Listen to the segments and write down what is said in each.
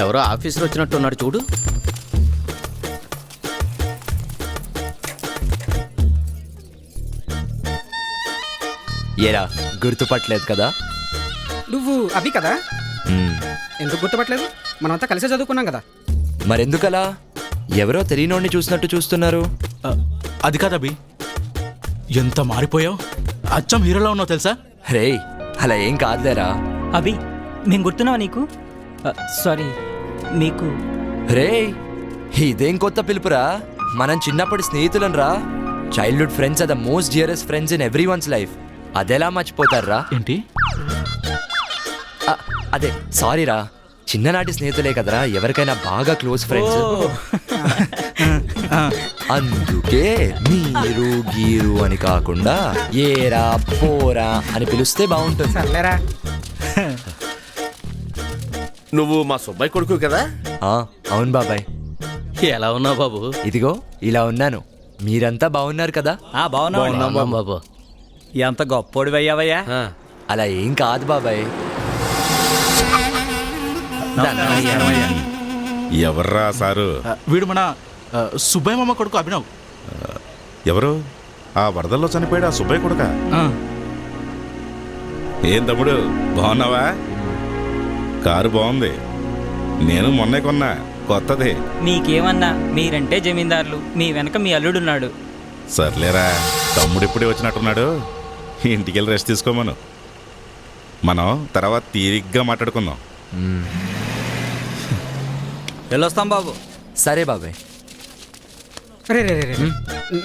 ఎవరో ఆఫీసర్ వచ్చినట్టున్నాడు చూడు. ఏరా గుర్తుపట్టలేదు కదా? నువ్వు అభి కదా? ఎందుకు గుర్తుపట్టలేదు? మనమంతా కలిసే చదువుకున్నాం కదా. మరెందుకలా ఎవరో తెలియనోడిని చూసినట్టు చూస్తున్నారు? అది కాదు అభి, ఎంత మారిపోయావు. అచ్చం హీరోలో ఉన్నావు తెలుసా? రే అలా ఏం కాదులేరా. అభి మేము గుర్తున్నావా నీకు? సారీ మీకు. రే ఇదేం కొత్త పిలుపురా? మనం చిన్నప్పటి స్నేహితులం రా. Childhood friends are the most dearest friends in everyone's life. అదెలా మర్చిపోతారా? ఏంటి? అదే సారీ రా, చిన్ననాటి స్నేహితులే కదరా ఎవరికైనా బాగా క్లోజ్ ఫ్రెండ్స్. అందుకే మీరు గీరు అని కాకుండా ఏరా పోరా అని పిలిస్తే బాగుంటుంది. సర్లేరా. నువ్వు మా సుబ్బయ్య కొడుకు కదా? అవును బాబాయ్. ఎలా ఉన్నావు బాబు? ఇదిగో ఇలా ఉన్నాను. మీరంతా బాగున్నారు కదా? బాగున్నాం బాబు. ఎంత గొప్పోడు అయ్యావయ్యా. అలా ఏం కాదు బాబాయ్. ఎవర్రా సారు? వీడు మన సుబ్బయ్య మామ కొడుకు అభినవ్. ఎవరు? ఆ వరదల్లో చనిపోయాడు ఆ సుబ్బయ్య కొడుక? ఏం తమ్ముడు బాగున్నావా? కారు బాగుంది, నేను మొన్నే కొన్నా, కొత్తది. మీకేమన్నా, మీరంటే జమీందారులు, మీ వెనక మీ అల్లుడున్నాడు. సర్లేరా, తమ్ముడు ఇప్పుడే వచ్చినట్టున్నాడు. ఇంటికెళ్ళి రెస్ట్ తీసుకోమను. మనం తర్వాత తీరిగ్గా మాట్లాడుకుందాం. వెళ్ళొస్తాం బాబు. సరే బాబాయ్. రే రే రే రే.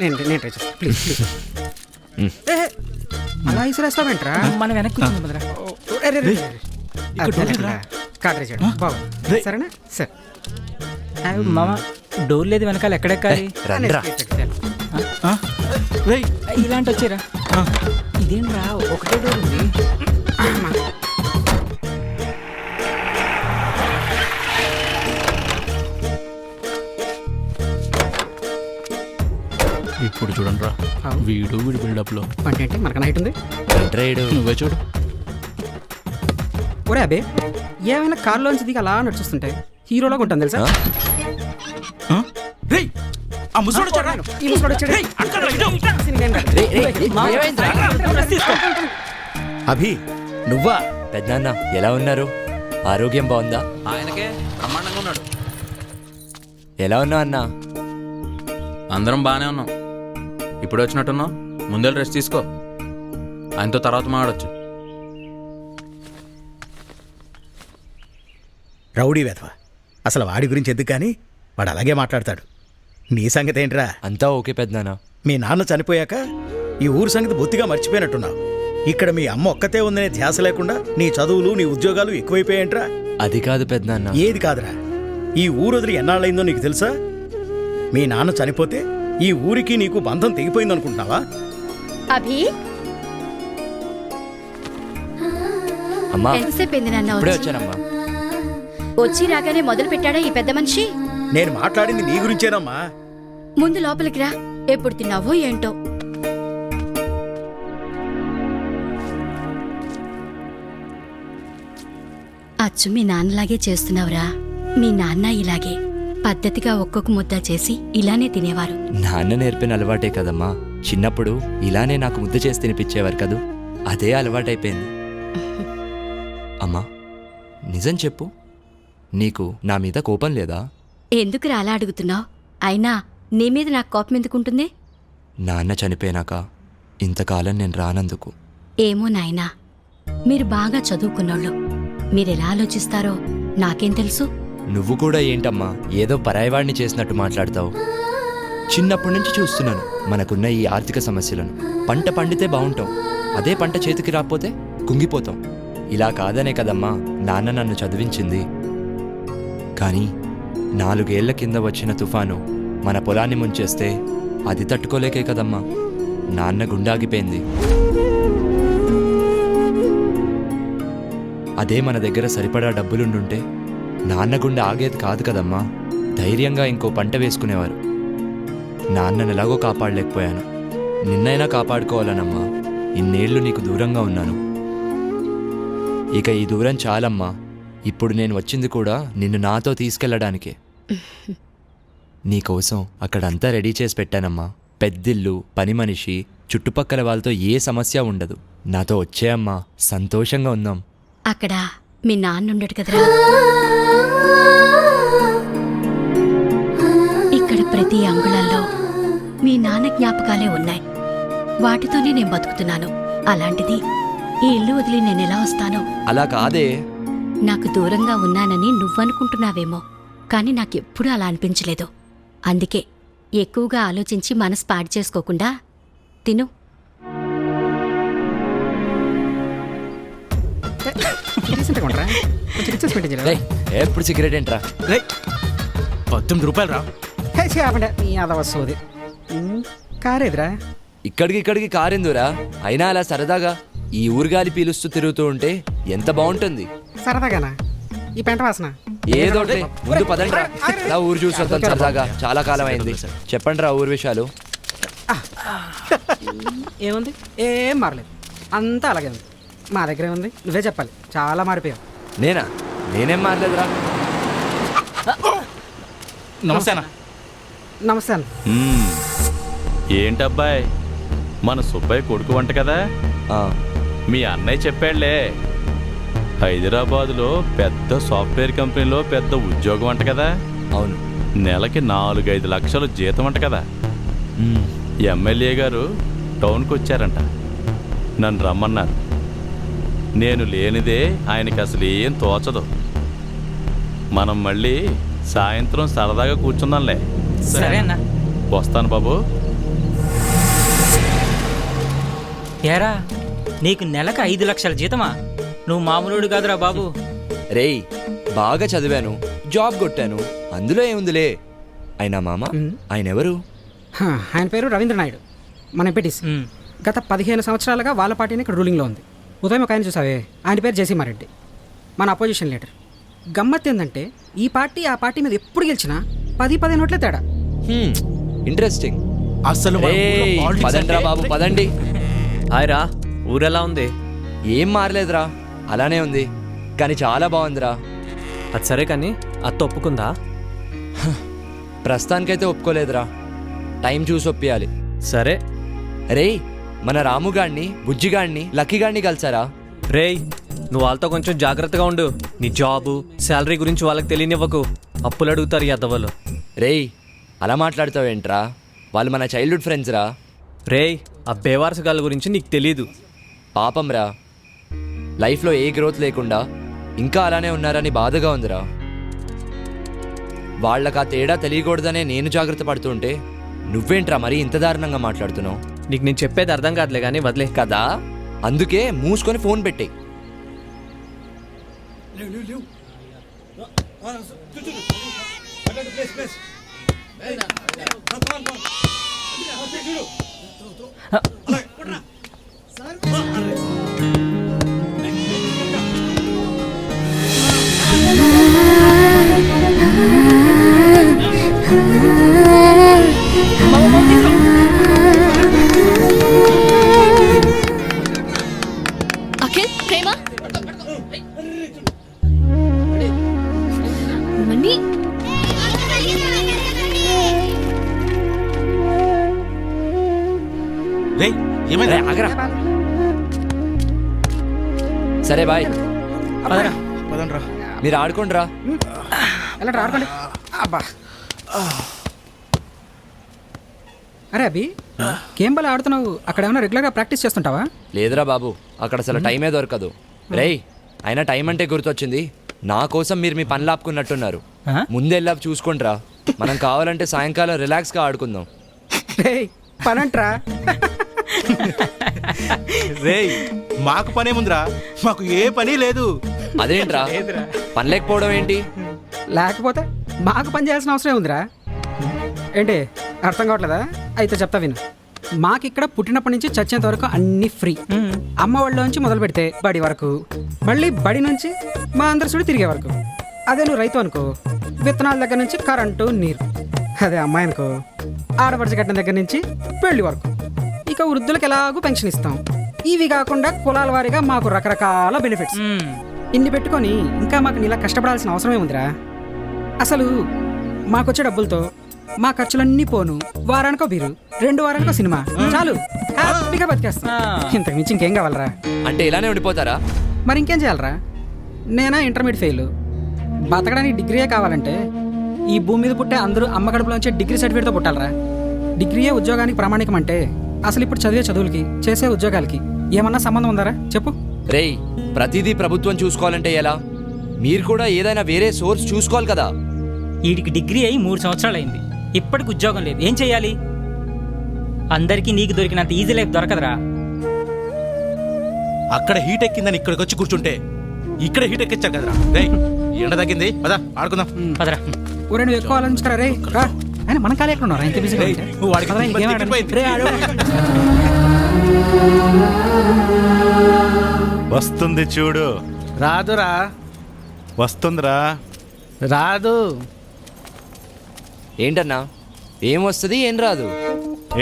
నేను ట్రై చేస్తాను. Please please. అలా ఇసిరేస్తావేంట్రా? మనం వెనక్కి కూర్చుందాం కదరా. రే రే రే రే. కార్ డ్రైవ్ చేయడం బాబు. సరేనా? సరే. మామ డోర్ లేదు వెనకాల, ఎక్కడెక్కాలి? రండ్రా. రేయ్ ఇలాంటి వచ్చారా? ఇదేంట్రా ఒకటే డోర్ ఉంది. ఇప్పుడు చూడండి రా, వీడు వీడి బిల్డప్ లో అంటే మనకు నైట్ ఉంది. నువ్వే చూడు. ఒరే అబే, ఏమైనా కార్లోంచి దిగి అలా నడుచుస్తుంటే హీరోలాగా ఉంటాను తెలుసా? రేయ్ ఆ ముసలోడు చూడరా. ఈ ముసలోడు వచ్చాడు. అభి నువ్వా? పెద్దనాన్న ఎలా ఉన్నారు? ఆరోగ్యం బాగుందా? ఆయనకే బ్రహ్మాండంగా ఉన్నాడు. ఎలా ఉన్నావు అన్నా? అందరం బాగానే ఉన్నాం. ఇప్పుడు వచ్చినట్టున్నావు, ముందే రెస్ట్ తీసుకో. ఆయనతో తర్వాత మాట్లాడొచ్చు. రౌడీ వెధవ. అసలు వాడి గురించి ఎందుకు కానీ వాడు అలాగే మాట్లాడతాడు. నీ సంగతి ఏంట్రా? అంతా ఓకే పెద్దనాన్న. మీ నాన్న చనిపోయాక ఈ ఊరు సంగతి బొత్తిగా మర్చిపోయినట్టున్నావు. ఇక్కడ మీ అమ్మ ఒక్కతే ఉందనే ధ్యాస లేకుండా నీ చదువులు నీ ఉద్యోగాలు ఎక్కువైపోయాయంట్రా. అది కాదు పెద్దనాన్న. ఏది కాదురా, ఈ ఊరు వదిలి ఎన్నాళ్ళైందో నీకు తెలుసా? మీ నాన్న చనిపోతే ఈ ఊరికి నీకు బంధం తెగిపోయిందనుకుంటున్నావా? అభి అమ్మా ఎంతసేపు నాన్న ఇప్పుడే వచ్చానమ్మా. వచ్చి రాగానే మొదలు పెట్టాడా ఈ పెద్ద మనిషి? నేను మాట్లాడింది నీ గురించేనమ్మా. ముందు లోపలికి రా. ఎప్పుడు తిన్నావో ఏంటో. అచ్చు మీ నాన్నలాగే చేస్తున్నావురా. మీ నాన్న ఇలాగే పద్ధతిగా ఒక్కొక్క ముద్ద చేసి ఇలానే తినేవారు. నాన్న నేర్పిన అలవాటే కదమ్మా. చిన్నప్పుడు ఇలానే నాకు ముద్ద చేసి తినిపించేవారు కదూ, అదే అలవాటైపోయింది. అమ్మా నిజం చెప్పు, నీకు నా మీద కోపం లేదా? ఎందుకు అలా అడుగుతున్నావు? అయినా నీ మీద నాకు కోపం ఎందుకుంటుంది? నాన్న చనిపోయినాక ఇంతకాలం నేను రానందుకు. ఏమో నాయనా, మీరు బాగా చదువుకున్నోళ్ళు. మీరెలా ఆలోచిస్తారో నాకేం తెలుసు? నువ్వు కూడా ఏంటమ్మా ఏదో పరాయవాడిని చేసినట్టు మాట్లాడతావు? చిన్నప్పటి నుంచి చూస్తున్నాను మనకున్న ఈ ఆర్థిక సమస్యలను. పంట పండితే బాగుంటాం, అదే పంట చేతికి రాకపోతే కుంగిపోతాం. ఇలా కాదనే కదమ్మా నాన్న నన్ను చదివించింది. కానీ 4 ఏళ్ల కింద వచ్చిన తుఫాను మన పొలాన్ని ముంచేస్తే అది తట్టుకోలేకే కదమ్మా నాన్న గుండాగిపోయింది. అదే మన దగ్గర సరిపడా డబ్బులుండుంటే నాన్న గుండె ఆగేది కాదు కదమ్మా. ధైర్యంగా ఇంకో పంట వేసుకునేవారు. నాన్నను ఎలాగో కాపాడలేకపోయాను, నిన్నైనా కాపాడుకోవాలనమ్మా ఇన్నేళ్లు నీకు దూరంగా ఉన్నాను. ఇక ఈ దూరం చాలమ్మా. ఇప్పుడు నేను వచ్చింది కూడా నిన్ను నాతో తీసుకెళ్ళడానికే. నీకోసం అక్కడంతా రెడీ చేసి పెట్టానమ్మా. పెద్దిల్లు, పని మనిషి, చుట్టుపక్కల వాళ్ళతో ఏ సమస్య ఉండదు. నాతో వచ్చేయమ్మా, సంతోషంగా ఉందాం. అక్కడ మీ నాన్న ఉండడు కదరా. ఇక్కడ ప్రతి అంగుళంలో మీ నాన్న జ్ఞాపకాలే ఉన్నాయి. వాటితోనే నేను బతుకుతున్నాను. అలాంటిది ఈ ఇల్లు వదిలి నేనెలా వస్తాను? అలా కాదే. నాకు దూరంగా ఉన్నానని నువ్వనుకుంటున్నావేమో, కానీ నాకెప్పుడూ అలా అనిపించలేదు. అందుకే ఎక్కువగా ఆలోచించి మనసు పాడు చేసుకోకుండా తిను. డీసెంట్గా ఉండరా, కొంచెం రిచెస్ మెయింటైన్ చేయరా? రేయ్, ఎప్పుడు సిగరెట్ ఏంట్రా? రే 18 రూపాయలు రా. హే చేపండి నీ అదవ సోది. కారేదిరా? ఇక్కడికి కారెందురా? అయినా అలా సరదాగా ఈ ఊరుగాలి పీలుస్తూ తిరుగుతూ ఉంటే ఎంత బాగుంటుంది. సరదాగానా? ఈ పెంట వాసన ఏదో ఒకటి. ముందు పదండ్రా, నా ఊరు చూసి వద్దాం సరదాగా. చాలా కాలం అయింది. చెప్పండి రా ఊరు విషయాలు. ఏముంది? ఏం మారలేదు, అంతా అలాగే ఉంది. మా దగ్గరే ఉంది, నువ్వే చెప్పాలి. చాలా మారిపోయావు. నేనేం మారలేదురా. నమస్తే అన్న. నమస్తే అన్న. ఏంటబ్బాయ్, మన సుబ్బయ్య కొడుకు వంట కదా? ఆ, మీ అన్నయ్య చెప్పాడులే, హైదరాబాదులో పెద్ద సాఫ్ట్వేర్ కంపెనీలో పెద్ద ఉద్యోగం అంట కదా? అవును. నెలకి 4-5 లక్షలు జీతం అంట కదా? ఎమ్మెల్యే గారు టౌన్కి వచ్చారంట, నన్ను రమ్మన్నారు. నేను లేనిదే ఆయనకి అసలు ఏం తోచదు. మనం మళ్ళీ సాయంత్రం సరదాగా కూర్చుందాంలే. సరే అన్న. వస్తాను బాబు. ఏరా, నీకు నెలకు 5 లక్షల జీతమా? నువ్వు మామూలుడు కాదురా బాబు. రేయ్, బాగా చదివాను, జాబ్ కొట్టాను, అందులో ఏముందిలే. అయినా మామ, ఆయన ఎవరు? ఆయన పేరు రవీంద్ర నాయుడు, మన ఎంపీటీసీ. గత 15 సంవత్సరాలుగా వాళ్ళ పార్టీని ఇక్కడ రూలింగ్లో ఉంది. ఉదయం ఒక ఆయన చూసావే, ఆయన పేరు జయసింహారెడ్డి, మన అపోజిషన్ లీడర్. గమ్మత్ ఏంటంటే ఈ పార్టీ ఆ పార్టీ మీద ఎప్పుడు గెలిచినా 10-15 ఓట్లే తేడా. ఇంట్రెస్టింగ్. అసలు మన ఊర్లో రేయ్, politics పదండ్రా అంటే- బాబు, పదండి. హాయ్ రా, ఊరెలా ఉంది? ఏం మారలేదురా, అలానే ఉంది. కానీ చాలా బాగుందిరా. అది సరే కానీ అత్త ఒప్పుకుందా? ప్రస్తుతానికైతే ఒప్పుకోలేదురా, టైం చూసి ఒప్పియాలి. సరే. రేయ్, మన రాముగాడిని, బుజ్జిగాడిని, లక్కీగాడిని కలిసారా? రేయ్, నువ్వు వాళ్ళతో కొంచెం జాగ్రత్తగా ఉండు. నీ జాబు, శాలరీ గురించి వాళ్ళకి తెలియనివ్వకు. అప్పులు అడుగుతారు ఈ అద్దవాళ్ళు. రేయ్, అలా మాట్లాడతావేంట్రా? వాళ్ళు మన చైల్డ్హుడ్ ఫ్రెండ్స్ రా. రేయ్, ఆ బేవారసగాళ్ళ గురించి నీకు తెలీదు. పాపం రా, లైఫ్లో ఏ గ్రోత్ లేకుండా ఇంకా అలానే ఉన్నారని బాధగా ఉందిరా. వాళ్ళకి ఆ తేడా తెలియకూడదనే నేను జాగ్రత్త పడుతుంటే నువ్వేంట్రా మరీ ఇంత దారుణంగా మాట్లాడుతున్నావు? నీకు నేను చెప్పేది అర్థం కాదులే కానీ వదిలే. కదా, అందుకే మూసుకొని ఫోన్ పెట్టే. అఖిల్, ప్రేమ, మణి. రేయ్, ఏమైంది? ఆగరా. సరే బాయ్, పదండ్రా. మీరు ఆడుకోండిరా. ఎలా ఆడుకోండి. అబ్బా, అరే అభి, గేమ్ బాల్ ఆడుతున్నావు, అక్కడ ఏమైనా రెగ్యులర్గా ప్రాక్టీస్ చేస్తుంటావా? లేదురా బాబు, అక్కడ అసలు టైమే దొరకదు. రేయ్, అయినా టైం అంటే గుర్తొచ్చింది, నా కోసం మీరు మీ పనులు ఆపుకున్నట్టున్నారు. ముందెళ్ళా చూసుకోండిరా. మనం కావాలంటే సాయంకాలం రిలాక్స్గా ఆడుకుందాం. రేయ్, పనంట్రా. రేయ్, మాకు పనేముందిరా, మాకు ఏ పని లేదు. అదేంట్రా, పని లేకపోవడం ఏంటి? లేకపోతే మాకు పని చేయాల్సిన అవసరం ఉందిరా. ఏంటి అర్థం కావట్లేదా? అయితే చెప్తా విను. మాకిక్కడ పుట్టినప్పటి నుంచి చచ్చేంత వరకు అన్ని ఫ్రీ. అమ్మ వాళ్ళలోంచి మొదలు పెడితే బడి వరకు, మళ్ళీ బడి నుంచి మా అందరి సుడి తిరిగే వరకు. అదే నువ్వు రైతు అనుకో, విత్తనాల దగ్గర నుంచి కరెంటు, నీరు. అదే అమ్మాయి అనుకో, ఆడపడిచి కట్టిన దగ్గర నుంచి పెళ్లి వరకు. ఇక వృద్ధులకు ఎలాగూ పెన్షన్ ఇస్తాం. ఇవి కాకుండా కులాల వారీగా మాకు రకరకాల బెనిఫిట్స్. ఇన్ని పెట్టుకొని ఇంకా మాకు నీలా కష్టపడాల్సిన అవసరమే ఉందిరా. అసలు మాకొచ్చే డబ్బులతో మా ఖర్చులన్నీ పోను. వారానికో బీరు, 2 వారానికో సినిమా, చాలు హ్యాపీగా బతికేస్తాం. ఇంతకు మించి ఇంకేం కావాలరా? అంటే ఇలానే ఉండిపోతారా? మరి ఇంకేం చేయాలరా? నేనా ఇంటర్మీడియట్ ఫెయిల్. బతకడానికి డిగ్రీయే కావాలంటే ఈ భూమి మీద పుట్టే అందరూ అమ్మ కడుపులోంచే డిగ్రీ సర్టిఫికేట్తో పుట్టాలరా. డిగ్రీయే ఉద్యోగానికి ప్రామాణికం అంటే అసలు ఇప్పుడు చదివే చదువులకి చేసే ఉద్యోగాలకి ఏమన్నా సంబంధం ఉందారా చెప్పు? రేయ్, ప్రతిదీ ప్రభుత్వం చూసుకోవాలంటే ఎలా? మీరు కూడా ఏదైనా వేరే సోర్స్ చూసుకోవాలి కదా. వీడికి డిగ్రీ అయి 3 సంవత్సరాలు అయింది, ఇప్పటికి ఉద్యోగం లేదు. ఏం చెయ్యాలి? అందరికీ నీకు దొరికినంత ఈజీ లైఫ్ దొరకదురా. అక్కడ హీట్ ఎక్కిందని ఇక్కడికి వచ్చి కూర్చుంటే ఇక్కడ హీట్ ఎక్కించారు కదరా. రేయ్, ఎండ తగ్గింది, పదా ఆడుకుందాం. పదరా. ఊరే నువ్వు ఎక్కువ ఆలోచించుకరా రే. రా ఆయన మన కాలే ఎక్కడ ఉన్నారా? ఇంత బిజీగా ఉంటే. నువ్వు వాడికి పదరా, ఇంకేం ఆడాలి? తిప్పిపోయింది. రే, ఆడు. వస్తుంది చూడు. రాదురా, వస్తుందిరా. రాదు. ఏంటన్నా, ఏం వస్తుంది ఏం రాదు?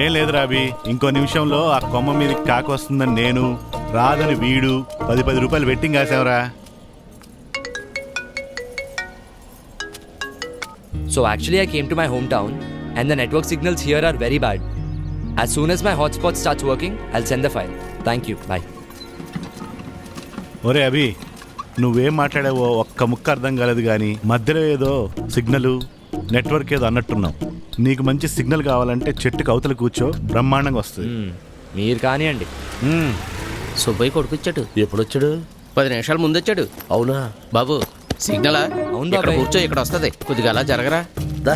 ఏం లేదు రాబి, ఇంకో నిమిషంలో ఆ కొమ్మ మీదకి కాకి వస్తుందని నేను, రాదని వీడు 10 రూపాయలు vetting కాసావురా. So actually I came to my hometown and the network signals here are very bad. As soon as my hotspot starts working, I'll send the file. Thank you. Bye. ఒరే అభి, నువ్వేం మాట్లాడావో ఒక్క ముక్క అర్థం కాలేదు కానీ మధ్యలో ఏదో సిగ్నల్ నెట్వర్క్ ఏదో అన్నట్టున్నావు. నీకు మంచి సిగ్నల్ కావాలంటే చెట్టుకు అవతల కూర్చో, బ్రహ్మాండంగా వస్తుంది. మీరు కానివ్వండి. సుబ్బయ్య కొడుకు వచ్చాడు. ఎప్పుడు వచ్చాడు? 10 నిమిషాల ముందు వచ్చాడు. అవునా బాబు? సిగ్నలా? అవును ఇక్కడ బాబాయ్. కూర్చో, ఇక్కడ వస్తుంది. కొద్దిగా అలా జరగరా. దా.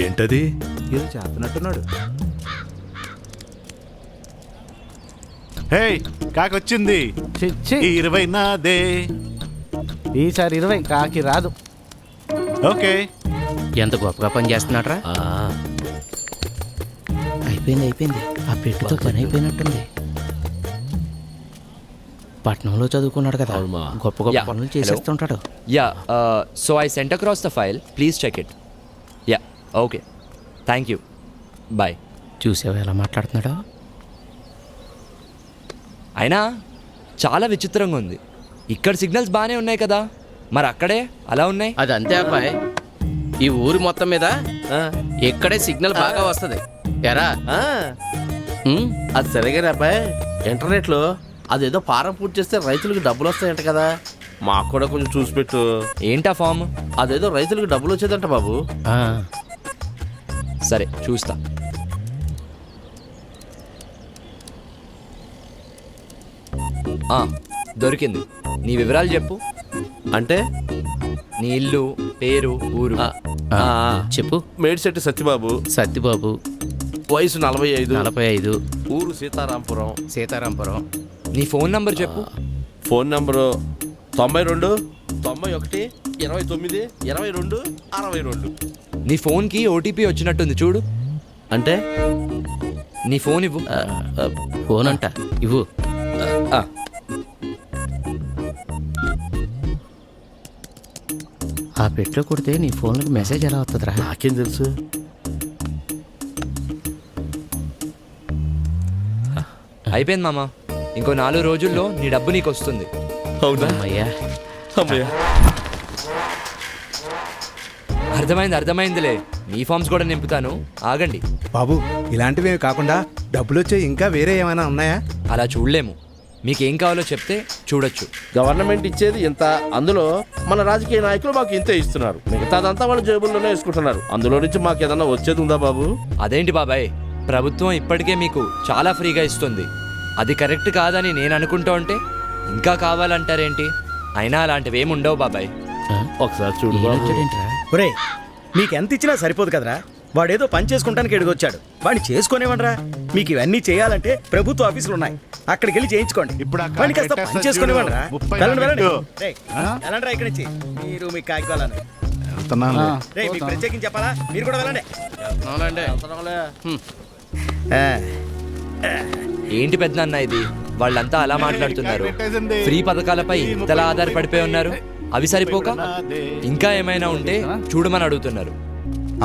ఏంటది? ఏదో చేస్తున్నట్టున్నాడు. హే, కాకి వచ్చింది. ఈ 20 నాదే. ఈసారి 20 కాకి రాదు. ఓకే. ఎంత గొప్పగా పని చేస్తున్నాడ్రా. అయిపోయింది. ఆ పెట్టుతో పని అయిపోయినట్టుంది. పట్నంలో చదువుకున్నాడు కదా, గొప్ప Yeah. పనులు చేసేస్తుంటాడు. Yeah, so I sent across the file. Please check it. Yeah, okay. Thank you. Bye. చూసావా ఎలా మాట్లాడుతున్నాడో? అయినా చాలా విచిత్రంగా ఉంది. ఇక్కడ సిగ్నల్స్ బాగానే ఉన్నాయి కదా, మరి అక్కడే అలా ఉన్నాయి. అది అంతే అబ్బాయి, ఈ ఊరి మొత్తం మీద ఇక్కడే సిగ్నల్ బాగా వస్తుంది. ఎరా అది సరిగా అబ్బాయి, ఇంటర్నెట్లో అదేదో ఫారం పూర్తి చేస్తే రైతులకు డబ్బులు వస్తాయంట కదా, మాకు కూడా కొంచెం చూసి పెట్టు. ఏంటా ఫామ్? అదేదో రైతులకు డబ్బులు వచ్చేదంట బాబు. సరే చూస్తా. దొరికింది. నీ వివరాలు చెప్పు. అంటే నీ ఇల్లు, పేరు, ఊరు. చెప్పు. మేడిశెట్టి సత్యబాబు. సత్యబాబు. వయసు 45. 45. ఊరు సీతారాంపురం. నీ ఫోన్ నంబర్ చెప్పు. Phone number 92 91 29 22 62. నీ ఫోన్కి ఓటీపీ వచ్చినట్టుంది చూడు. అంటే నీ ఫోన్ ఇవ్వు. ఫోన్ అంట ఇవ్వు. ఆ పెట్లో కొడితే నీ ఫోన్లకు మెసేజ్ ఎలా వస్తుందిరా? నాకేం తెలుసు. అయిపోయింది మామ. ఇంకో 4 రోజుల్లో నీ డబ్బు నీకు వస్తుంది. అవునా? అమ్మయ్యా. అర్థమైందిలే. మీ ఫామ్స్ కూడా నింపుతాను, ఆగండి. బాబు, ఇలాంటివి కాకుండా డబ్బులు వచ్చే ఇంకా వేరే ఏమైనా ఉన్నాయా? అలా చూడలేము. మీకేం కావాలో చెప్తే చూడొచ్చు. గవర్నమెంట్ ఇచ్చేది ఇంత, అందులో మన రాజకీయ నాయకులు మాకు ఇంతే ఇస్తున్నారు. మిగతాదంతా వాళ్ళ జేబుల్లోనే వేసుకుంటున్నారు. అందులో నుంచి మాకు ఏదన్నా వచ్చేది ఉందా బాబు? అదేంటి బాబాయ్, ప్రభుత్వం ఇప్పటికే మీకు చాలా ఫ్రీగా ఇస్తుంది. అది కరెక్ట్ కాదని నేను అనుకుంటూ ఉంటే ఇంకా కావాలంటారేంటి? అయినా అలాంటివి ఏమి ఉండవు బాబాయ్. ఒకసారి చూడు బాబు. ఒరే, నీకెంత ఇచ్చినా సరిపోదు కదరా. వాడేదో పని చేసుకుంటానికి ఎడుగొచ్చాడు, వాడిని చేసుకునేవనరా. మీకు ఇవన్నీ చేయాలంటే ప్రభుత్వ ఆఫీసులు ఉన్నాయి, అక్కడికి వెళ్ళి చేయించుకోండి. ఇప్పుడు వాడిని కాస్త పని చేసుకునేవనరా. వెళ్ళండి. రేయ్, వెళ్ళండి ఇక్కడి నుంచి. మీరు మీకు కాయకోవాలని వెళ్తున్నాను. రే, మీకు ప్రత్యేకించి చెప్పాలా? మీరు కూడా వెళ్ళండి. ఏంటి పెద్దనాన్న ఇది? వాళ్ళంతా అలా మాట్లాడుతున్నారు. ఫ్రీ పథకాలపై ఇంతలా ఆధారపడిపోయి ఉన్నారు. అవి సరిపోక ఇంకా ఏమైనా ఉంటే చూడమని అడుగుతున్నారు.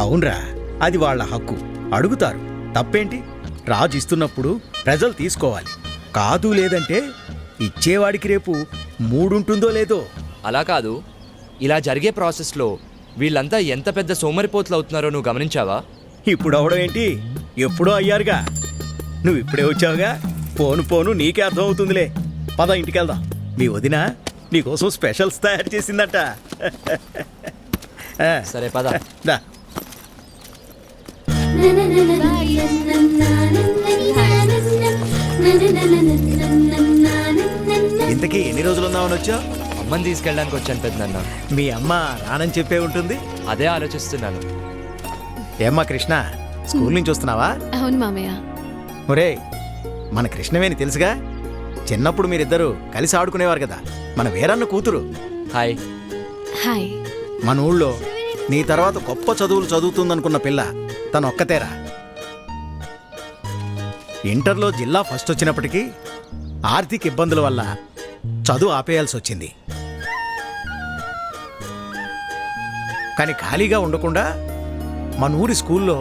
అవునరా, అది వాళ్ళ హక్కు, అడుగుతారు. తప్పేంటి? రాజు ఇస్తున్నప్పుడు ప్రజలు తీసుకోవాలి. కాదు లేదంటే ఇచ్చేవాడికి రేపు మూడుంటుందో లేదో. అలా కాదు, ఇలా జరిగే ప్రాసెస్లో వీళ్ళంతా ఎంత పెద్ద సోమరిపోతులు అవుతున్నారో నువ్వు గమనించావా? ఇప్పుడు అవడం ఏంటి, ఎప్పుడో అయ్యారుగా. నువ్వు ఇప్పుడే వచ్చావుగా, పోను పోను నీకే అర్థం అవుతుందిలే. పద ఇంటికి వెళ్దాం. మీ వదిన నీకోసం స్పెషల్స్ తయారు చేసిందట. సరే పద. దా. ఇంతకీ ఎన్ని రోజులు ఉందామని వచ్చావు? అమ్మని తీసుకెళ్ళడానికి వచ్చాను పెద్దనాన్న. మీ అమ్మ రానని చెప్పే ఉంటుంది. అదే ఆలోచిస్తున్నాను. ఏమ్మా కృష్ణ, స్కూల్ నుంచి వస్తున్నావా? అవును మామయ్య. ఒరే, మన కృష్ణవేని తెలుసుగా, చిన్నప్పుడు మీరిద్దరూ కలిసి ఆడుకునేవారు కదా. మన వీరన్న కూతురు. హాయ్. హాయ్. మన ఊళ్ళో నీ తర్వాత గొప్ప చదువులు చదువుతుందనుకున్న పిల్ల తను ఒక్కతేరా. ఇంటర్లో జిల్లా ఫస్ట్ వచ్చినప్పటికీ ఆర్థిక ఇబ్బందుల వల్ల చదువు ఆపేయాల్సి వచ్చింది. కానీ ఖాళీగా ఉండకుండా మన ఊరి స్కూల్లో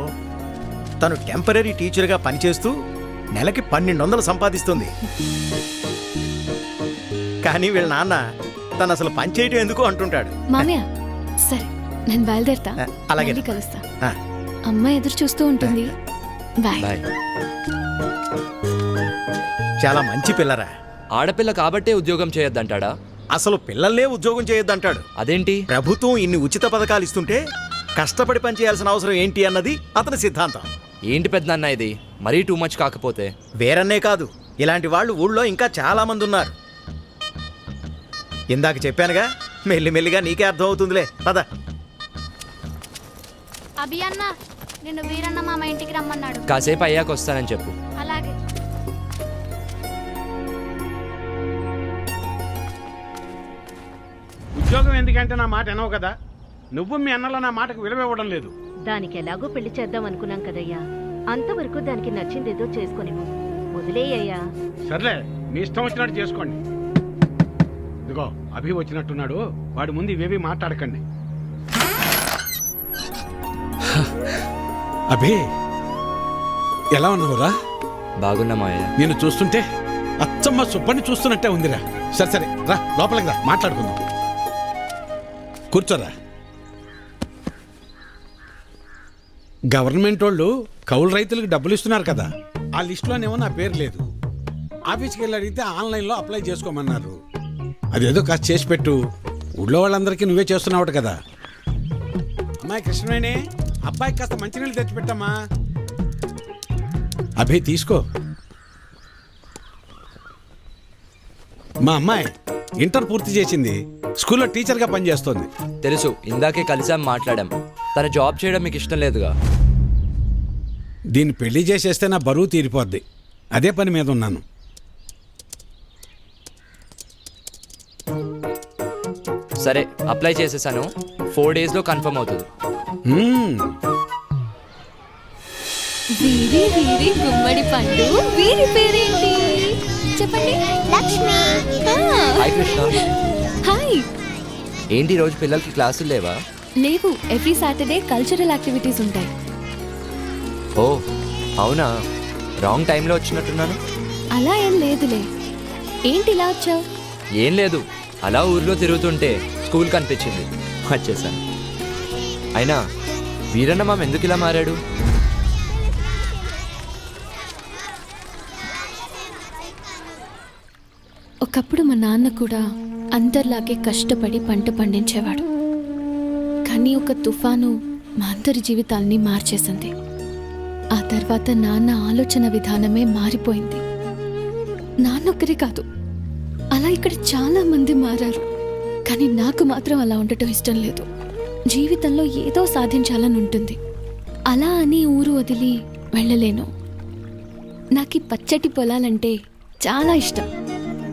తను టెంపరీ టీచర్గా పనిచేస్తూ నెలకి 1200 సంపాదిస్తుంది. కానీ వీళ్ళ నాన్న తను అసలు పనిచేయటం ఎందుకు అంటుంటాడు. మామయ్య సరే, నేను బయలుదేరుతా. అలాగే. మళ్ళీ కలుస్తా. ఆ. అమ్మ ఎదురు చూస్తూ ఉంటుంది. బాయ్. బాయ్. చాలా మంచి పిల్లరా. ఆడపిల్ల కాబట్టే ఉద్యోగం చేయొద్దంటాడా? అసలు పిల్లల్నే ఉద్యోగం చేయొద్దంటాడు. అదేంటి? ప్రభుత్వం ఇన్ని ఉచిత పథకాలు ఇస్తుంటే కష్టపడి పనిచేయాల్సిన అవసరం ఏంటి అన్నది అతని సిద్ధాంతం. ఏంటి పెద్దనాన్న ఇది మరీ టూ మచ్ కాకపోతే? వేరన్నే కాదు, ఇలాంటి వాళ్ళు ఊళ్ళో ఇంకా చాలా మంది ఉన్నారు. ఇందాక చెప్పానుగా, మెల్లిమెల్లిగా నీకే అర్థం అవుతుందిలే. పద. అభి అన్న, నిన్ను వీరన్న మామ ఇంటికి రమ్మన్నాడు. కాసేపు అయ్యాక వస్తానని చెప్పు. అలాగే. ఉద్యోగం ఎందుకంటే నా మాట వినవు కదా. నువ్వు మీ అన్నలో నా మాటకు విలువ ఇవ్వడం లేదు. దానికి ఎలాగో పెళ్లి చేద్దాం అనుకున్నాం కదయ్యా. అంతవరకు దానికి నచ్చిందేదో చేసుకునివ్వు. వదిలేయ్యా. సర్లే, మీ ఇష్టం వచ్చినట్టు చేసుకోండి. ఇదిగో అభి వచ్చినట్టున్నాడు, వాడి ముందు ఇవేవి మాట్లాడకండి. అభి, ఎలా ఉన్నావురా? బాగున్నా మాయ. నేను చూస్తుంటే అచ్చమ్మ సుబ్బని చూస్తున్నట్టే ఉందిరా. సరే సరే, రా లోపలికి రా, మాట్లాడుకుందాం. కూర్చోరా. గవర్నమెంట్ వాళ్ళు కౌలు రైతులకు డబ్బులు ఇస్తున్నారు కదా, ఆ లిస్టులోనేమో నా పేరు లేదు. ఆఫీస్కి వెళ్ళి అడిగితే ఆన్లైన్లో అప్లై చేసుకోమన్నారు. అదేదో కాస్త చేసి పెట్టు. ఊళ్ళో వాళ్ళందరికీ నువ్వే చేస్తున్నావు కదా. అమ్మాయి కృష్ణవేణి, అబ్బాయికి కాస్త మంచినీళ్ళు తెచ్చిపెట్టమ్మా. అభి తీసుకో. మా అమ్మాయి ఇంటర్ పూర్తి చేసింది, స్కూల్లో టీచర్గా పనిచేస్తోంది. తెలుసు, ఇందాకే కలిసాం, మాట్లాడాం. తన జాబ్ చేయడం మీకు ఇష్టం లేదుగా. దీన్ని పెళ్లి చేసేస్తే నా బరువు తీరిపోద్ది. అదే పని మీద ఉన్నాను. సరే, అప్లై చేసేసాను. 4 డేస్లో కన్ఫర్మ్ అవుతుంది. వీరి వీరి గుమ్మడి పండు. వీరి పేరేంటి చెప్పండి? లక్ష్మి. హాయ్ కృష్ణ. హాయ్. ఏంటి రోజు పిల్లలకి క్లాసులు లేవా? లేవు, ఎవ్రీ సాటర్డే కల్చరల్ యాక్టివిటీస్ ఉంటాయి. ఓ అవునా, రాంగ్ టైంలో వచ్చినట్టున్నాను. అలా ఏం లేదులే. ఏంటి ఇలా వచ్చావు? ఏం లేదు, అలా ఊర్లో తిరుగుతుంటే స్కూల్ కనిపించింది, వచ్చేసాను. అయినా వీరన్న మామ ఎందుకు ఇలా మారాడు? ఒకప్పుడు మా నాన్న కూడా అందరిలాగే కష్టపడి పంట పండించేవాడు. కానీ ఒక తుఫాను మా అందరి జీవితాల్ని మార్చేసింది. ఆ తర్వాత నాన్న ఆలోచన విధానమే మారిపోయింది. నాన్నొక్కరే కాదు, అలా ఇక్కడ చాలా మంది మారారు. కానీ నాకు మాత్రం అలా ఉండటం ఇష్టం లేదు. జీవితంలో ఏదో సాధించాలని ఉంటుంది. అలా అని ఊరు వదిలి వెళ్ళలేను. నాకు ఈ పచ్చటి పొలాలంటే చాలా ఇష్టం.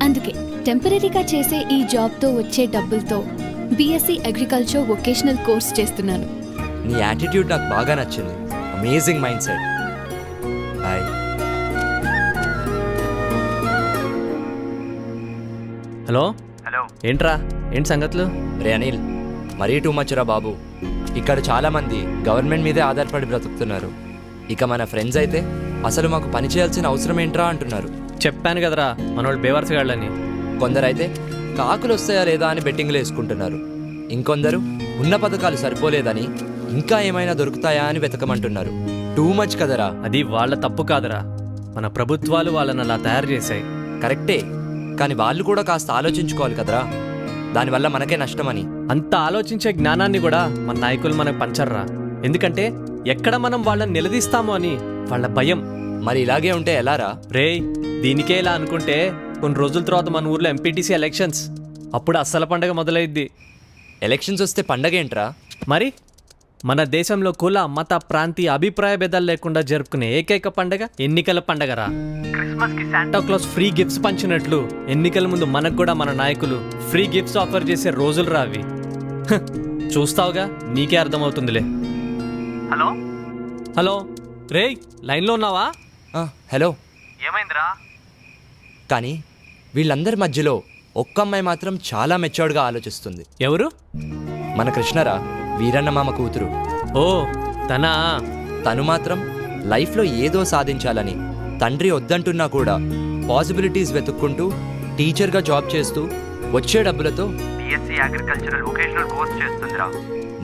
అందుకే టెంపరీగా చేసే ఈ జాబ్తో వచ్చే డబ్బులతో బీఎస్సీ అగ్రికల్చర్ వొకేషనల్ కోర్స్ చేస్తున్నాను. నీ యాటిట్యూడ్ నాకు బాగా నచ్చింది. Amazing mind set. Hi. Hello. ఏంట్రా, ఏంటి సంగతులు? రే అనిల్, మరీ టూ మచ్ రా బాబు. ఇక్కడ చాలా మంది గవర్నమెంట్ మీదే ఆధారపడి బ్రతుకుతున్నారు. ఇక మన ఫ్రెండ్స్ అయితే అసలు మాకు పని చేయాల్సిన అవసరం ఏంట్రా అంటున్నారు. చెప్పాను కదరా, మనోళ్ళు బేవర్స్ గాళ్ళని. కొందరైతే కాకులు వస్తాయా లేదా అని బెట్టింగ్లు వేసుకుంటున్నారు. ఇంకొందరు ఉన్న పథకాలు సరిపోలేదని ఇంకా ఏమైనా దొరుకుతాయా అని వెతకమంటున్నారు. టూ మచ్ కదరా. అది వాళ్ళ తప్పు కాదురా, మన ప్రభుత్వాలు వాళ్ళని అలా తయారు చేశాయి. కరెక్టే, కానీ వాళ్ళు కూడా కాస్త ఆలోచించుకోవాలి కదరా, దానివల్ల మనకే నష్టమని. అంత ఆలోచించే జ్ఞానాన్ని కూడా మన నాయకులు మనకు పంచర్రా. ఎందుకంటే ఎక్కడ మనం వాళ్ళని నిలదీస్తామో అని వాళ్ళ భయం. మరి ఇలాగే ఉంటే ఎలారా? రేయ్, దీనికే ఇలా అనుకుంటే కొన్ని రోజుల తర్వాత మన ఊర్లో ఎంపీటీసీ ఎలక్షన్స్, అప్పుడు అస్సల పండగ మొదలైద్ది. ఎలక్షన్స్ వస్తే పండగ ఏంట్రా? మరి మన దేశంలో కుల మత ప్రాంతీయ అభిప్రాయ భేదాలు లేకుండా జరుపుకునే ఏకైక పండగ ఎన్నికల పండగరా. క్రిస్మస్కి శాంటా క్లాస్ ఫ్రీ గిఫ్ట్స్ పంచినట్లు ఎన్నికల ముందు మనకు కూడా మన నాయకులు ఫ్రీ గిఫ్ట్స్ ఆఫర్ చేసే రోజులు రా అవి. చూస్తావుగా, నీకే అర్థమవుతుందిలే. హలో హలో, రేయ్ లైన్లో ఉన్నావా? హలో, ఏమైందిరా? కానీ వీళ్ళందరి మధ్యలో ఒక్క అమ్మాయి మాత్రం చాలా మెచ్యూర్డ్గా ఆలోచిస్తుంది. ఎవరు? మన కృష్ణరా, వీరన్న మామ కూతురు. ఓ తనా? తను మాత్రం లైఫ్లో ఏదో సాధించాలని తండ్రి వద్దంటున్నా కూడా పాసిబిలిటీస్ వెతుక్కుంటూ టీచర్గా జాబ్ చేస్తూ వచ్చే డబ్బులతో BSc అగ్రికల్చరల్ వొకేషనల్ కోర్స్ చేస్తుందిరా.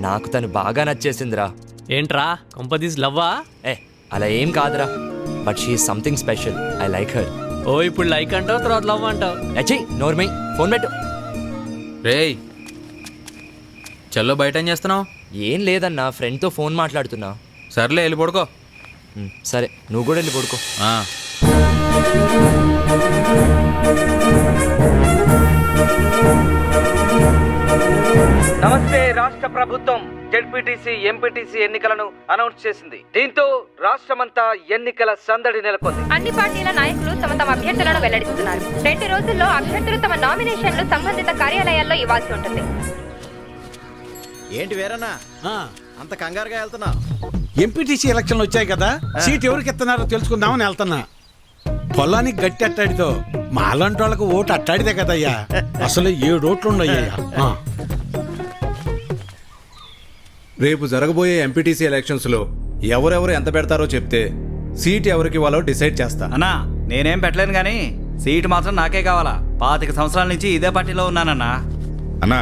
నాకు తను బాగా నచ్చేసిందిరా. ఏంట్రా కొంపదీస్ లవ్వా? అలా ఏం కాదురా, but she is something special. I like her. ఓ ఇప్పుడు లైక్ అంటావు, తర్వాత లవ్ అంటావు. అచ్చయ్ నోర్మై, ఫోన్ పెట్టు. రేయ్ చల్లో, బయట ఏం చేస్తున్నావు? ఏం లేదన్నా, ఫ్రెండ్తో ఫోన్ మాట్లాడుతున్నా. సర్లే, వెళ్ళి పడుకో. సరే, నువ్వు కూడా వెళ్ళి పడుకో. నమస్తే. రాష్ట్ర ప్రభుత్వం జెడ్పీటీసీ ఎంపీటీసీ ఎన్నికలను అనౌన్స్ చేసింది. దీంతో రాష్ట్రమంతా ఎన్నికల సందడి నెలకొంది. అన్ని పార్టీల నాయకులు తమ తమ అభ్యర్థులను వెల్లడిస్తున్నారు. 2 రోజుల్లో అభ్యర్థులు తమ నామినేషన్లు సంబంధిత కార్యాలయాల్లో ఇవ్వాల్సి ఉంటుంది. ఏంటి వేరన్నా అంత కంగారుగా వెళ్తున్నా? ఎంపీటీసీ ఎలక్షన్లు వచ్చాయి కదా, సీట్ ఎవరికి ఇస్తున్నారో తెలుసుకుందామని వెళ్తున్నా. పొలానికి గట్టి అట్టాడితో మాలాంటి వాళ్ళకు ఓటు అట్టాడితే కదయ్యా. అసలు 7 ఓట్లు ఉన్నాయ్యా. రేపు జరగబోయే ఎంపీటీసీ ఎలక్షన్స్లో ఎవరెవరు ఎంత పెడతారో చెప్తే సీట్ ఎవరికి ఇవ్వాలో డిసైడ్ చేస్తా. అన్నా నేనేం పెట్టలేను కానీ సీట్ మాత్రం నాకే కావాలా. 25 సంవత్సరాల నుంచి ఇదే పార్టీలో ఉన్నానన్నా. అన్నా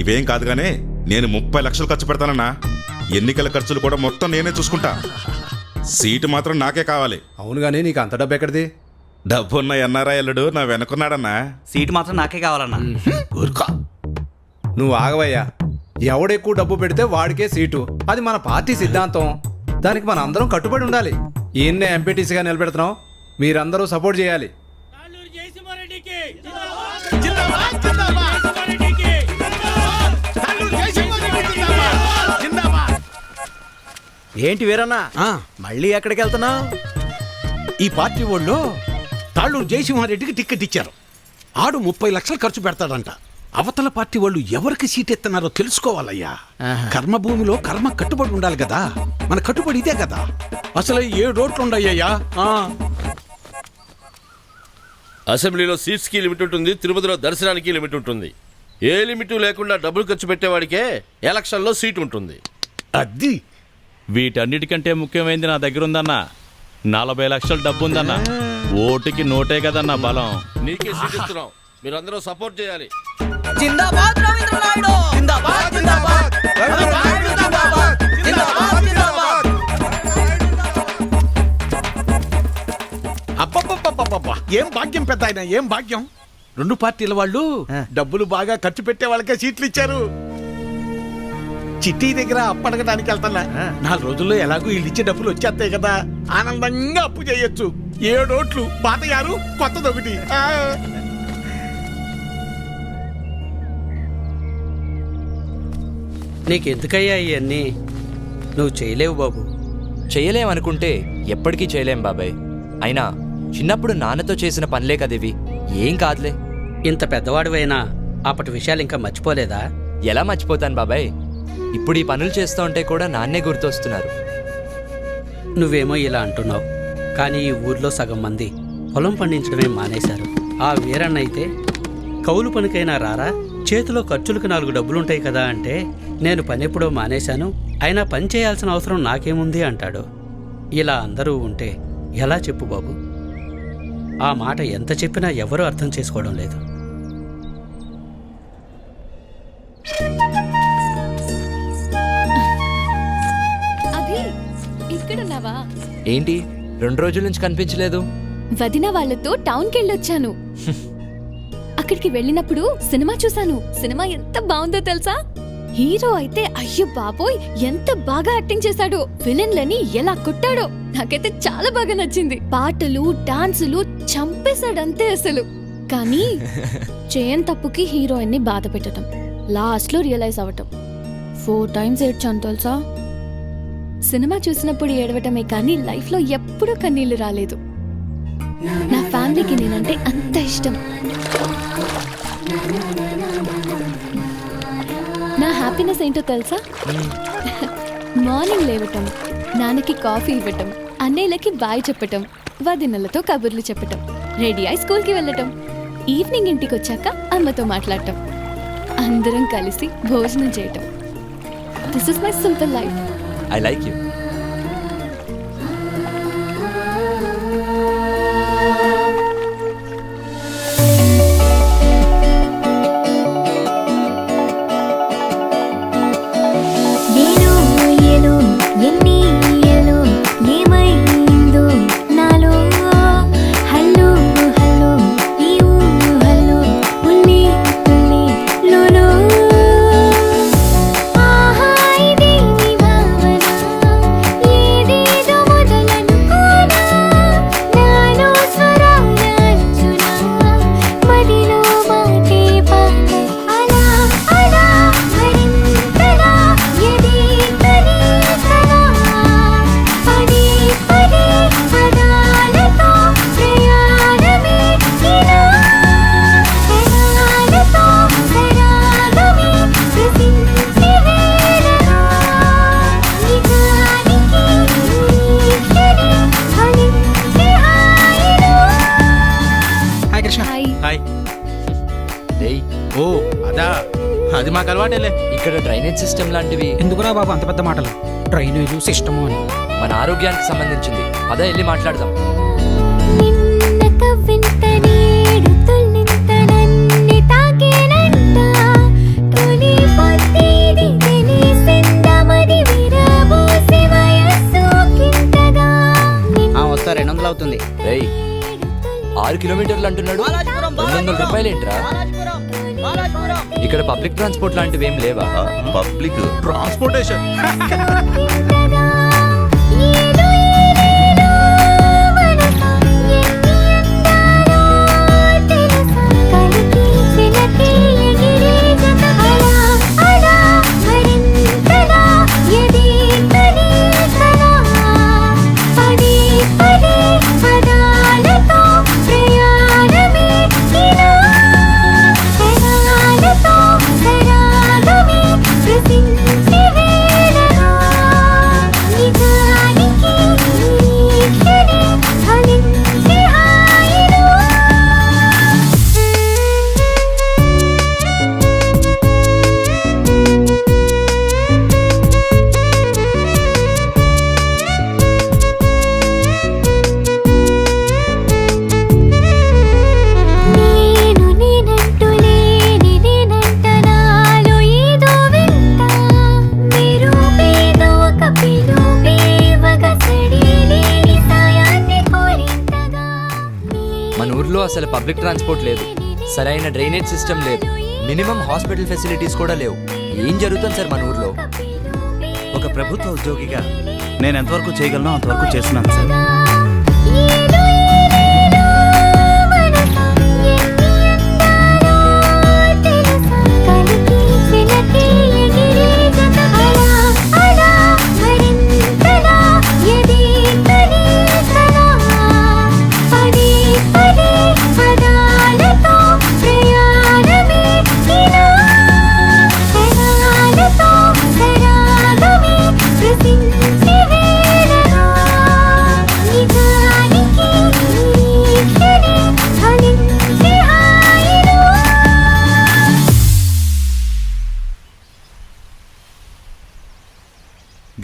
ఇవేం కాదు కానీ నేను 30 లక్షలు ఖర్చు పెడతానన్నా. ఎన్నికల ఖర్చులు కూడా మొత్తం నేనే చూసుకుంటా. సీటు మాత్రం నాకే కావాలి. అవును కానీ నీకు అంత డబ్బు ఎక్కడిది? డబ్బున్న ఎన్ఆర్ఐ అల్లుడు నా వెనుకున్నాడన్నా. సీటు మాత్రం నాకే కావాలన్నా. నువ్వు ఆగవయ్యా. ఎవడెక్కువ డబ్బు పెడితే వాడికే సీటు. అది మన పార్టీ సిద్ధాంతం. దానికి మన అందరం కట్టుబడి ఉండాలి. ఈయన్నే ఎంపీటీసీగా నిలబెడుతున్నాం, మీరందరూ సపోర్ట్ చేయాలి. ఏంటి వీరన్నా మళ్ళీ ఎక్కడికి వెళ్తున్నావు? ఈ పార్టీ వాళ్ళు తాళ్ళూరు జయసింహారెడ్డికి టికెట్ ఇచ్చారు. ఆడు 30 లక్షలు ఖర్చు పెడతాడంట. అవతల పార్టీ వాళ్ళు ఎవరికి సీట్ ఎత్తున్నారో తెలుసుకోవాలయ్యా. కర్మభూమిలో కర్మ కట్టుబడి ఉండాలి కదా. మన కట్టుబడి ఇదే కదా. అసలు 7 ఓట్లు ఉండయ్యా. అసెంబ్లీలో సీట్స్కి లిమిట్ ఉంటుంది, తిరుపతిలో దర్శనానికి లిమిట్ ఉంటుంది. ఏ లిమిట్ లేకుండా డబ్బులు ఖర్చు పెట్టేవాడికే ఎలక్షన్లో సీట్ ఉంటుంది. అది వీటన్నిటికంటే ముఖ్యమైనది నా దగ్గర ఉందన్నా. 40 లక్షల డబ్బు ఉందన్నా. ఓటుకి నోటే కదన్నా బలం. నీకే సీట్ ఇస్తున్నాం, మీరందరూ సపోర్ట్ చేయాలి. జిందాబాద్ రవీంద్ర నాయుడు. జిందాబాద్ జిందాబాద్ రవీంద్ర నాయుడు. జిందాబాద్ జిందాబాద్ జిందాబాద్. అబ్బబ్బబ్బబ్బబ్బ, ఏం భాగ్యం పెద్ద ఆయన, ఏం భాగ్యం. 2 పార్టీల వాళ్ళు డబ్బులు బాగా ఖర్చు పెట్టే వాళ్ళకే సీట్లు ఇచ్చారు. చిట్టి దగ్గర అప్పడగడానికి వెళ్తున్నా. 4 రోజుల్లో ఎలాగో వీళ్ళు ఇచ్చే డబ్బులు వచ్చేస్తాయి కదా, ఆనందంగా అప్పు చేయొచ్చు. 7 ఓట్లు, పాత 6, కొత్తది 1. నీకెందుకయ్యా ఇవన్నీ? నువ్వు చేయలేవు బాబు. చేయలేమనుకుంటే ఎప్పటికీ చేయలేం బాబాయ్. అయినా చిన్నప్పుడు నాన్నతో చేసిన పనులే కదివి, ఏం కాదులే. ఇంత పెద్దవాడివైనా అప్పటి విషయాలు ఇంకా మర్చిపోలేదా? ఎలా మర్చిపోతాను బాబాయ్, ఇప్పుడు ఈ పనులు చేస్తూ ఉంటే కూడా నాన్నే గుర్తొస్తున్నారు. నువ్వేమో ఇలా అంటున్నావు, కానీ ఈ ఊర్లో సగం మంది పొలం పండించడమే మానేశారు. ఆ వీరన్న అయితే కౌలు పనికైనా రారా, చేతిలో ఖర్చులకు 4 డబ్బులుంటాయి కదా అంటే, నేను పని ఎప్పుడో మానేశాను, అయినా పని చేయాల్సిన అవసరం నాకేముంది అంటాడు. ఇలా అందరూ ఉంటే ఎలా చెప్పు బాబు? ఆ మాట ఎంత చెప్పినా ఎవరూ అర్థం చేసుకోవడం లేదు. ఏంటి 2 రోజుల నుంచి కనిపించలేదు? వదిన వాళ్ళతో టౌన్కి వెళ్ళొచ్చాను. అక్కడికి వెళ్ళినప్పుడు సినిమా చూశాను. సినిమా ఎంత బాగుందో తెలుసా? హీరో అయితే అయ్యో బాబోయ్ ఎంత బాగా యాక్టింగ్ చేశాడో, విలన్లని ఎలా కొట్టాడో నాకైతే చాలా బాగా నచ్చింది. పాటలు డాన్సులు చంపేశాడంతే అసలు. కానీ చేయని తప్పుకి హీరోయిన్ ని బాధ పెట్టడం, లాస్ట్ లో రియలైజ్ అవ్వటం. 4 times ఏడ్చాను తెలుసా. సినిమా చూసినప్పుడు ఏడవటమే కానీ లైఫ్ లో ఎప్పుడూ కన్నీళ్లు రాలేదు. నా ఫ్యామిలీకి నేనంటే అంత ఇష్టం. నా హ్యాపీనెస్ ఏంటో తెలుసా? మార్నింగ్ లేవటం, నాన్నకి కాఫీ ఇవ్వటం, అన్నయ్యలకి బాయ్ చెప్పటం, వదినలతో కబుర్లు చెప్పటం, రెడీ అయి స్కూల్కి వెళ్ళటం, ఈవినింగ్ ఇంటికి వచ్చాక అమ్మతో మాట్లాడటం, అందరం కలిసి భోజనం చేయటం. This is my simple life. I like you. ఓ అదా, అది మాకు అలవాటేలే. ఇక్కడ డ్రైనేజ్ సిస్టమ్ లాంటివి ఎందుకురా బాబు అంత పెద్ద మాటలు? డ్రైనేజ్ సిస్టమ్ అని మన ఆరోగ్యానికి సంబంధించింది. అదే వెళ్ళి మాట్లాడదాం. వస్తా 200 అవుతుంది. 6 కిలోమీటర్లు అంటున్నాడు. 200 రూపాయలు ఏంట్రా? ఇక్కడ పబ్లిక్ ట్రాన్స్పోర్ట్ లాంటివి ఏం లేవా? పబ్లిక్ ట్రాన్స్పోర్టేషన్ అసలు పబ్లిక్ ట్రాన్స్పోర్ట్ లేదు, సరైన డ్రైనేజ్ సిస్టమ్ లేదు, మినిమం హాస్పిటల్ ఫెసిలిటీస్ కూడా లేవు. ఏం జరుగుతుంది సార్ మన ఊర్లో? ఒక ప్రభుత్వ ఉద్యోగిగా నేను ఎంతవరకు చేయగలను అంతవరకు చేస్తున్నాను సార్.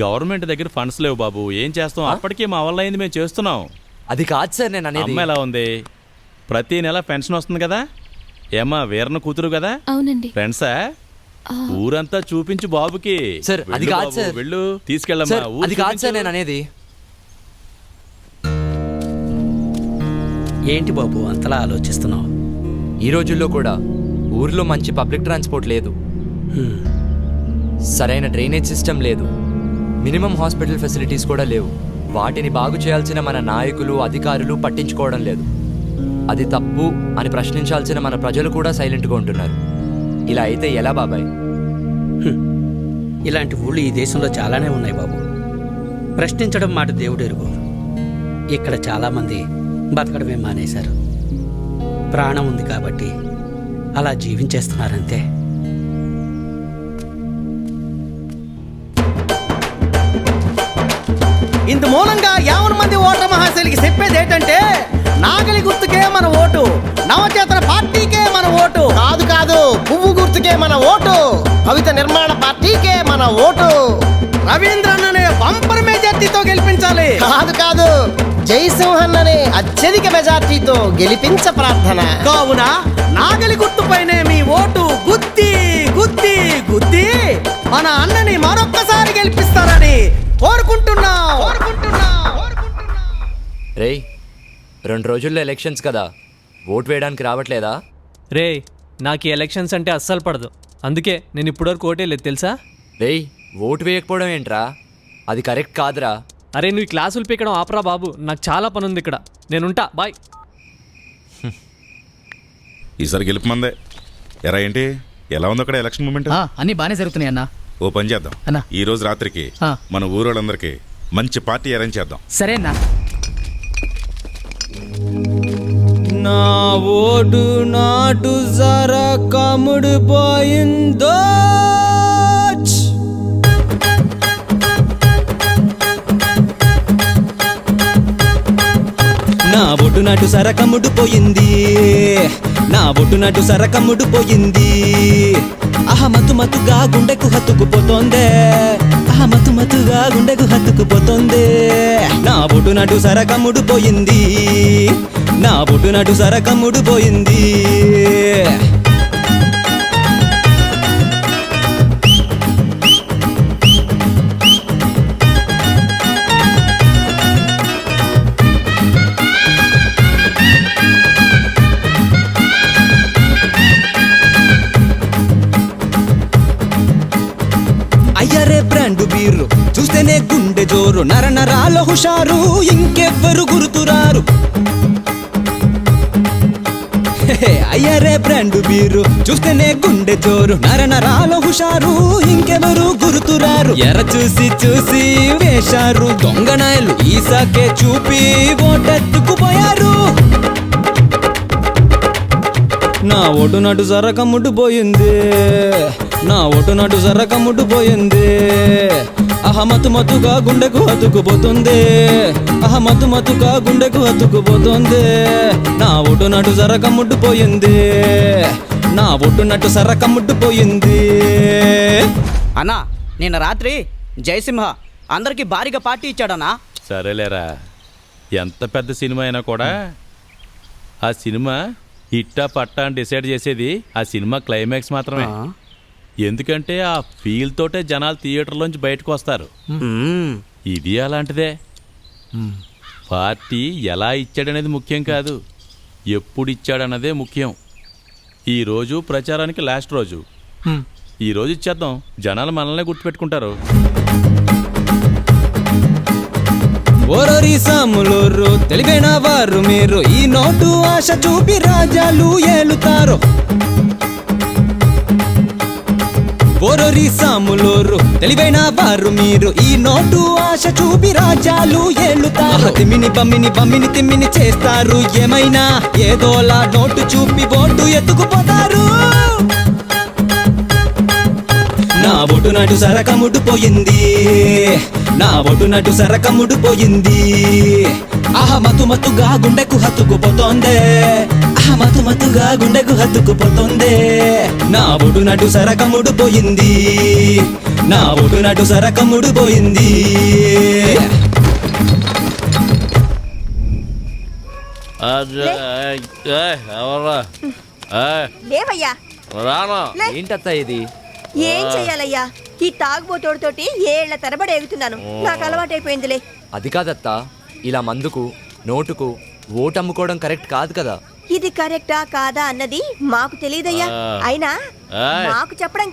గవర్నమెంట్ దగ్గర ఫండ్స్ లేవు బాబు, ఏం చేస్తాం? అప్పటికే మా వల్ల అయింది, మేము చేస్తున్నాం. అది కాదు సార్ నేను అనేది. అమ్మ ఎలా ఉంది? ప్రతి నెల పెన్షన్ వస్తుంది కదా? ఏమ్మా వీరన్న కూతురు కదా? అవునండి. ఫ్రెండ్సా? ఊరంతా చూపించు బాబుకి. సార్ అది కాదు సార్. వెళ్ళు తీసుకెళ్ళమ్మా. అది కాదు సార్ నేను అనేది. ఏంటి బాబు అంతలా ఆలోచిస్తున్నావు? ఈ రోజుల్లో కూడా ఊర్లో మంచి పబ్లిక్ ట్రాన్స్పోర్ట్ లేదు, సరైన డ్రైనేజ్ సిస్టమ్ లేదు, మినిమం హాస్పిటల్ ఫెసిలిటీస్ కూడా లేవు. వాటిని బాగు చేయాల్సిన మన నాయకులు అధికారులు పట్టించుకోవడం లేదు. అది తప్పు అని ప్రశ్నించాల్సిన మన ప్రజలు కూడా సైలెంట్గా ఉంటున్నారు. ఇలా అయితే ఎలా బాబాయ్? ఇలాంటి ఊళ్ళు ఈ దేశంలో చాలానే ఉన్నాయి బాబు. ప్రశ్నించడం మాట దేవుడు ఎరుగు. ఇక్కడ చాలామంది బతకడమే మానేశారు. ప్రాణం ఉంది కాబట్టి అలా జీవించేస్తున్నారంతే. ఇందు మూలంగా 50 మంది ఓటర్ మహాశైలికి చెప్పేది ఏంటంటే, నాగలి గుర్తుకే మన ఓటు, నవచేతన పార్టీకే మన ఓటు కాదు కాదు, పువ్వు గుర్తుకే మన ఓటు, భవిత నిర్మాణ పార్టీకే మన ఓటు, రవీంద్రన్ అనే బంపర్ మెజార్టీతో గెలిపించాలి కాదు కాదు, జయసింహన్ అనే అత్యధిక మెజార్టీతో గెలిపించ ప్రార్థన. కావున నాగలి గుర్తుపైనే మీ ఓటు గుద్ది గుద్ది గుద్ది మన అన్నని మరొక్కసారి గెలిపిస్తారని కోరుకుంటున్నా. రేయ్, 2 రోజుల్లో ఎలక్షన్స్ కదా, ఓటు వేయడానికి రావట్లేదా? రే, నాకు ఈ ఎలక్షన్స్ అంటే అస్సలు పడదు. అందుకే నేను ఇప్పటివరకు ఓటే లేదు తెలుసా? రేయ్, ఓటు వేయకపోవడం ఏంట్రా? అది కరెక్ట్ కాదురా. అరే నువ్వు ఈ క్లాసులు పీకడం ఆపరా బాబు, నాకు చాలా పని ఉంది ఇక్కడ. నేనుంటా, బాయ్. ఈసారి గెలుపు మందే. ఎరా ఏంటి, ఎలా ఉంది అక్కడ ఎలక్షన్ మూమెంట్? అన్ని బాగానే జరుగుతున్నాయి అన్న. ఓ పని చేద్దాం, ఈ రోజు రాత్రికి మన ఊరోళ్ళందరికీ మంచి పార్టీ అరేంజ్ చేద్దాం. సరే అన్న. నా ఓటు నాటు జరా కముడు పోయిందో, నా ఒడ్డు నాటు సరకముడు పోయింది, నా ఒడ్డు నాటు సరకముడు పోయింది. అహమతు మతుగా గుండెకు హత్తుకుపోతోందే, అహమతు మతుగా గుండెకు హత్తుకుపోతోందే. నా ఒడ్డు నాటు సరకముడు పోయింది, నా ఒడ్డు నాటు సరకముడు పోయింది. అయ్యరే బ్రాండు బీరు చూస్తేనే గుండె జోరు, నర నరాల హుషారు, ఇంకెవ్వరు గుర్తురారు. అయ్యరే బ్రాండు బీరు చూస్తేనే గుండె జోరు, నర నరాల హుషారు, ఇంకెవరు గుర్తురారు. ఎర చూసి చూసి వేశారు దొంగనాయలు, ఈసాకే చూపి ఓటెత్తుకుపోయారు. నా ఓటు నటు సరకముడు పోయింది, నా ఓటు నటు సరకముడు పోయింది. అహమతు మతుగా గుండెకు హత్తుకుపోతుంది, అహమతు మతుగా గుండెకు హత్తుకుపోతుంది. నా ఓటు నటు సరకముడు పోయింది, నా ఓటు నటు సరకముడు పోయింది. అన్నా, నిన్న రాత్రి జయసింహ అందరికి భారీగా పార్టీ ఇచ్చాడన్నా. సరేలేరా, ఎంత పెద్ద సినిమా అయినా కూడా ఆ సినిమా హిట్టా పట్టా అని డిసైడ్ చేసేది ఆ సినిమా క్లైమాక్స్ మాత్రమే. ఎందుకంటే ఆ ఫీల్ తోటే జనాలు థియేటర్లోంచి బయటకు వస్తారు. ఇది అలాంటిదే. పార్టీ ఎలా ఇచ్చాడనేది ముఖ్యం కాదు, ఎప్పుడు ఇచ్చాడన్నదే ముఖ్యం. ఈరోజు ప్రచారానికి లాస్ట్ రోజు, ఈరోజు ఇచ్చేద్దాం, జనాలు మనల్నే గుర్తుపెట్టుకుంటారు. ఓరోరి సాములూరు తెలివైన వారు మీరు, ఈ నోటు ఆశ చూపి రాజ్యాలు ఏలుతారు. ఓరోరి సాములూరు తెలివైన వారు మీరు, ఈ నోటు ఆశ చూపి రాజ్యాలు ఏలుతారు. తిమ్మిని బమ్మిని బమ్మిని తిమ్మిని చేస్తారు, ఏమైనా ఏదోలా నోటు చూపి ఓటు ఎత్తుకుపోతారు. నా ఒడ్డు నటు సరకముడు పోయింది, నా ఒడ్డు నటు సరకముడు పోయింది. అహమతు మతుగా గుండెకు హత్తుకుపోతోందే, అహమతు మతుగా గుండెకు హత్తుకుపోతోందే. నా ఒడ్డు నటు సరకముడు పోయింది, నా ఒడ్డు నటు సరకముడు పోయింది. లేవయ్యా, ఏంటత్తా ఇది? ఏం చెయ్యాలయ్యా, ఈ తాగుబోతోడితోటి ఏళ్ల తరబడి ఎగుతున్నాను, నాకు అలవాటైపోయిందిలే. అది కాదత్తా, ఇలా మందుకు నోటుకు ఓటు అమ్ముకోవడం కరెక్ట్ కాదు కదా. ఇది కరెక్టా కాదా అన్నది మాకు తెలియదయ్యా. అయినా ఆయ్. మాకు చెప్పడం కాదు